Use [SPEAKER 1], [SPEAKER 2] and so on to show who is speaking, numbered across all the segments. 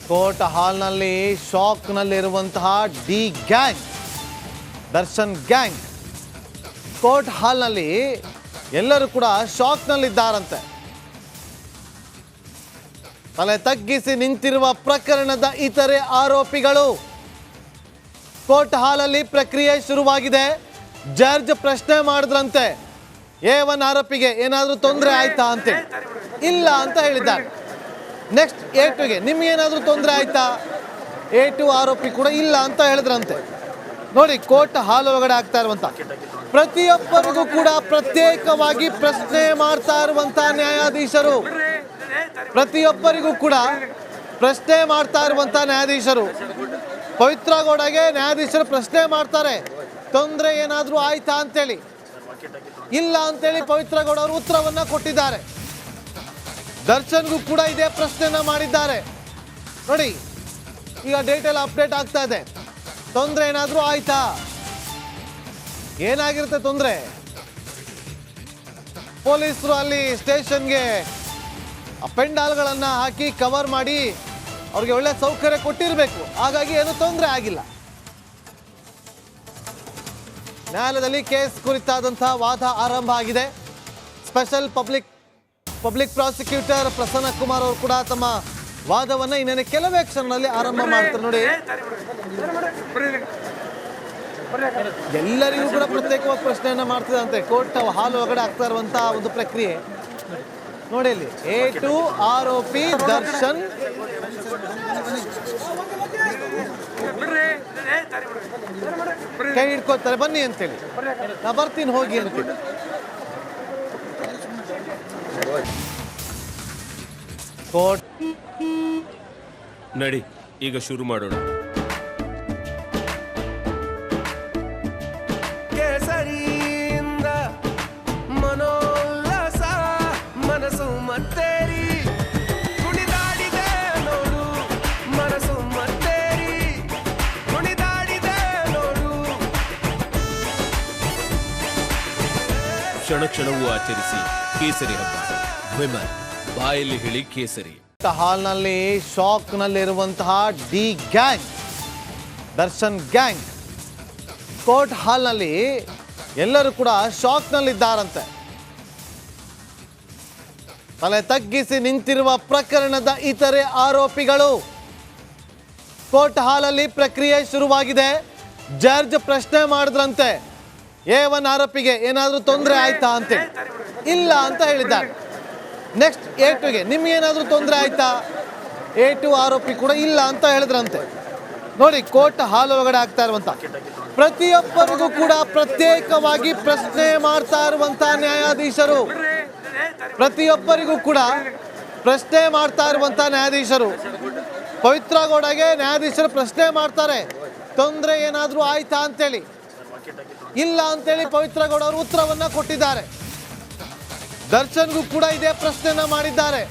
[SPEAKER 1] Court ಹಾಲ್ನಲ್ಲಿ ಶಾಕ್ನಲ್ಲಿರುವಂತಹ D gang, Darshan gang court ಹಾಲ್ನಲ್ಲಿ ಎಲ್ಲರೂ ಕೂಡ ಶಾಕ್ನಲ್ಲಿದ್ದಾರಂತೆ. ತಲೆ ತಗ್ಗಿಸಿ ನಿಂತಿರುವ ಪ್ರಕರಣದ ಇತರೆ ಆರೋಪಿಗಳು. ಕೋರ್ಟ್ ಹಾಲಲ್ಲಿ ಪ್ರಕ್ರಿಯೆ ಶುರುವಾಗಿದೆ. ಜಡ್ಜ್ ಪ್ರಶ್ನೆ ಮಾಡಿದ್ರಂತೆ, A1 ಆರೋಪಿಗೆ ಏನಾದರೂ ತೊಂದರೆ ಆಯ್ತಾ ಅಂತೇಳಿ. ಇಲ್ಲ ಅಂತ ಹೇಳಿದ್ದಾರೆ. ನೆಕ್ಸ್ಟ್ A2ಗೆ ನಿಮ್ಗೇನಾದರೂ ತೊಂದರೆ ಆಯ್ತಾ? A2 ಆರೋಪಿ ಕೂಡ ಇಲ್ಲ ಅಂತ ಹೇಳಿದ್ರಂತೆ. ನೋಡಿ, ಕೋರ್ಟ್ ಹಾಲ್ ಒಳಗಡೆ ಆಗ್ತಾ ಇರುವಂತ ಪ್ರತಿಯೊಬ್ಬರಿಗೂ ಕೂಡ ಪ್ರತ್ಯೇಕವಾಗಿ ಪ್ರಶ್ನೆ ಮಾಡ್ತಾ ಇರುವಂತ ನ್ಯಾಯಾಧೀಶರು, ಪ್ರತಿಯೊಬ್ಬರಿಗೂ ಕೂಡ ಪ್ರಶ್ನೆ ಮಾಡ್ತಾ ಇರುವಂತ ನ್ಯಾಯಾಧೀಶರು. ಪವಿತ್ರ ಗೌಡಗೆ ನ್ಯಾಯಾಧೀಶರು ಪ್ರಶ್ನೆ ಮಾಡ್ತಾರೆ, ತೊಂದರೆ ಏನಾದರೂ ಆಯ್ತಾ ಅಂತೇಳಿ. ಇಲ್ಲ ಅಂತೇಳಿ ಪವಿತ್ರ ಗೌಡ ಅವರು ಉತ್ತರವನ್ನ ಕೊಟ್ಟಿದ್ದಾರೆ. ದರ್ಶನ್ಗೂ ಕೂಡ ಇದೇ ಪ್ರಶ್ನೆನ ಮಾಡಿದ್ದಾರೆ. ನೋಡಿ, ಈಗ ಡೇಟೆಲ್ಲ ಅಪ್ಡೇಟ್ ಆಗ್ತಾ ಇದೆ. ತೊಂದರೆ ಏನಾದರೂ ಆಯ್ತಾ? ಏನಾಗಿರುತ್ತೆ ತೊಂದರೆ? ಪೊಲೀಸರು ಅಲ್ಲಿ ಸ್ಟೇಷನ್ಗೆ ಪೆಂಡಾಲ್ಗಳನ್ನು ಹಾಕಿ ಕವರ್ ಮಾಡಿ ಅವ್ರಿಗೆ ಒಳ್ಳೆ ಸೌಕರ್ಯ ಕೊಟ್ಟಿರಬೇಕು. ಹಾಗಾಗಿ ಏನು ತೊಂದರೆ ಆಗಿಲ್ಲ. ನ್ಯಾಯಾಲಯದಲ್ಲಿ ಕೇಸ್ ಕುರಿತಾದಂತಹ ವಾದ ಆರಂಭ ಆಗಿದೆ. Special public prosecutor Prasanna Kumar ಅವರು ಕೂಡ ತಮ್ಮ ವಾದವನ್ನ ಇನ್ನೇನು ಕೆಲವೇ ಕ್ಷಣದಲ್ಲಿ ಆರಂಭ ಮಾಡ್ತಾರೆ. ನೋಡಿ, ಎಲ್ಲರಿಗೂ ಕೂಡ ಪ್ರತ್ಯೇಕವಾಗಿ ಪ್ರಶ್ನೆಯನ್ನ ಮಾಡ್ತಿದಂತೆ. ಕೋರ್ಟ್ ಹಾಲ್ ಒಳಗಡೆ ಆಗ್ತಾ ಇರುವಂತಹ ಒಂದು ಪ್ರಕ್ರಿಯೆ ನೋಡಿ. ಇಲ್ಲಿ A2 ಆರೋಪಿ ದರ್ಶನ್ ಕೈ ಹಿಡ್ಕೋತಾರೆ, ಬನ್ನಿ ಅಂತೇಳಿ. ನಾ ಬರ್ತೀನಿ ಹೋಗಿ ಅಂತೇಳಿ. ಕೋರ್ಟ್
[SPEAKER 2] ನಡಿ, ಈಗ ಶುರು ಮಾಡೋಣ.
[SPEAKER 3] ಕೇಸರಿಯಿಂದ ಮನೋಲ್ಲಾಸ ಮನಸ್ಸು ಮತ್ತೇರಿ ಕುಣಿದಾಡಿದೆ ನೋಡು, ಮನಸ್ಸು ಮತ್ತೇರಿ ಕುಣಿದಾಡಿದೆ ನೋಡು.
[SPEAKER 2] ಕ್ಷಣ ಕ್ಷಣವೂ ಆಚರಿಸಿ ಕೇಸರಿ ಹಬ್ಬ. ವಿಮಲ್ ಬಾಯಲ್ಲಿ ಹೇಳಿ ಕೇಸರಿ.
[SPEAKER 1] ಹಾಲ್ನಲ್ಲಿ ಶಾಕ್ನಲ್ಲಿರುವಂತಹ D gang, Darshan gang court ಹಾಲ್ನಲ್ಲಿ ಎಲ್ಲರೂ ಕೂಡ ಶಾಕ್ನಲ್ಲಿದ್ದಾರಂತೆ. ತಲೆ ತಗ್ಗಿಸಿ ನಿಂತಿರುವ ಪ್ರಕರಣದ ಇತರೆ ಆರೋಪಿಗಳು. ಕೋರ್ಟ್ ಹಾಲಲ್ಲಿ ಪ್ರಕ್ರಿಯೆ ಶುರುವಾಗಿದೆ. ಜಡ್ಜ್ ಪ್ರಶ್ನೆ ಮಾಡಿದ್ರಂತೆ, A1 ಆರೋಪಿಗೆ ಏನಾದರೂ ತೊಂದರೆ ಆಯ್ತಾ ಅಂತೇಳಿ. ಇಲ್ಲ ಅಂತ ಹೇಳಿದ್ದಾರೆ. ನೆಕ್ಸ್ಟ್ A2ಗೆ ನಿಮ್ಗೇನಾದರೂ ತೊಂದರೆ ಆಯ್ತಾ? A2 ಆರೋಪಿ ಕೂಡ ಇಲ್ಲ ಅಂತ ಹೇಳಿದ್ರಂತೆ. ನೋಡಿ, ಕೋರ್ಟ್ ಹಾಲ್ ಒಳಗಡೆ ಆಗ್ತಾ ಇರುವಂತ ಪ್ರತಿಯೊಬ್ಬರಿಗೂ ಕೂಡ ಪ್ರತ್ಯೇಕವಾಗಿ ಪ್ರಶ್ನೆ ಮಾಡ್ತಾ ಇರುವಂತ ನ್ಯಾಯಾಧೀಶರು, ಪ್ರತಿಯೊಬ್ಬರಿಗೂ ಕೂಡ ಪ್ರಶ್ನೆ ಮಾಡ್ತಾ ಇರುವಂತ ನ್ಯಾಯಾಧೀಶರು. ಪವಿತ್ರ ಗೌಡಗೆ ನ್ಯಾಯಾಧೀಶರು ಪ್ರಶ್ನೆ ಮಾಡ್ತಾರೆ, ತೊಂದರೆ ಏನಾದರೂ ಆಯ್ತಾ ಅಂತೇಳಿ. ಇಲ್ಲ ಅಂತೇಳಿ ಪವಿತ್ರ ಗೌಡ ಅವರು ಉತ್ತರವನ್ನ ಕೊಟ್ಟಿದ್ದಾರೆ. ದರ್ಶನ್ಗೂ ಕೂಡ ಇದೇ ಪ್ರಶ್ನೆನ ಮಾಡಿದ್ದಾರೆ.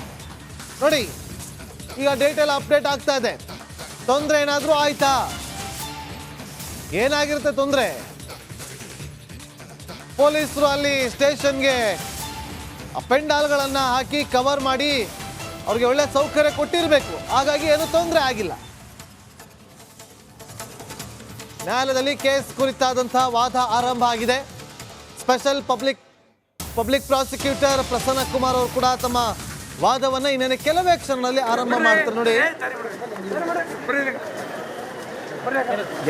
[SPEAKER 1] ನೋಡಿ, ಈಗ ಡೇಟೆಲ್ಲ ಅಪ್ಡೇಟ್ ಆಗ್ತಾ ಇದೆ. ತೊಂದರೆ ಏನಾದರೂ ಆಯ್ತಾ? ಏನಾಗಿರುತ್ತೆ ತೊಂದರೆ? ಪೊಲೀಸರು ಅಲ್ಲಿ ಸ್ಟೇಷನ್ಗೆ ಪೆಂಡಾಲ್ಗಳನ್ನು ಹಾಕಿ ಕವರ್ ಮಾಡಿ ಅವ್ರಿಗೆ ಒಳ್ಳೆ ಸೌಕರ್ಯ ಕೊಟ್ಟಿರಬೇಕು. ಹಾಗಾಗಿ ಏನು ತೊಂದರೆ ಆಗಿಲ್ಲ. ನ್ಯಾಯಾಲಯದಲ್ಲಿ ಕೇಸ್ ಕುರಿತಾದಂತಹ ವಾದ ಆರಂಭ ಆಗಿದೆ. Special public prosecutor Prasanna Kumar ಅವರು ಕೂಡ ತಮ್ಮ ವಾದವನ್ನ ಇನ್ನೇನು ಕೆಲವೇ ಕ್ಷಣದಲ್ಲಿ ಆರಂಭ ಮಾಡ್ತಾರೆ. ನೋಡಿ,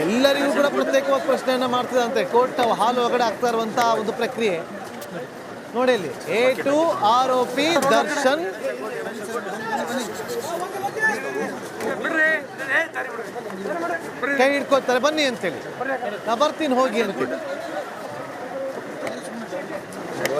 [SPEAKER 1] ಎಲ್ಲರಿಗೂ ಕೂಡ ಪ್ರತ್ಯೇಕವಾಗಿ ಪ್ರಶ್ನೆಯನ್ನ ಮಾಡ್ತಿದಂತೆ. ಕೋರ್ಟ್ ಹಾಲ್ ಒಳಗಡೆ ಆಗ್ತಾ ಇರುವಂತಹ ಒಂದು ಪ್ರಕ್ರಿಯೆ ನೋಡಿ. ಇಲ್ಲಿ A2 ಆರೋಪಿ ದರ್ಶನ್ ಕೈ ಹಿಡ್ಕೋತಾರೆ, ಬನ್ನಿ ಅಂತೇಳಿ. ನಾ ಬರ್ತೀನಿ ಹೋಗಿ ಅಂತೇಳಿ.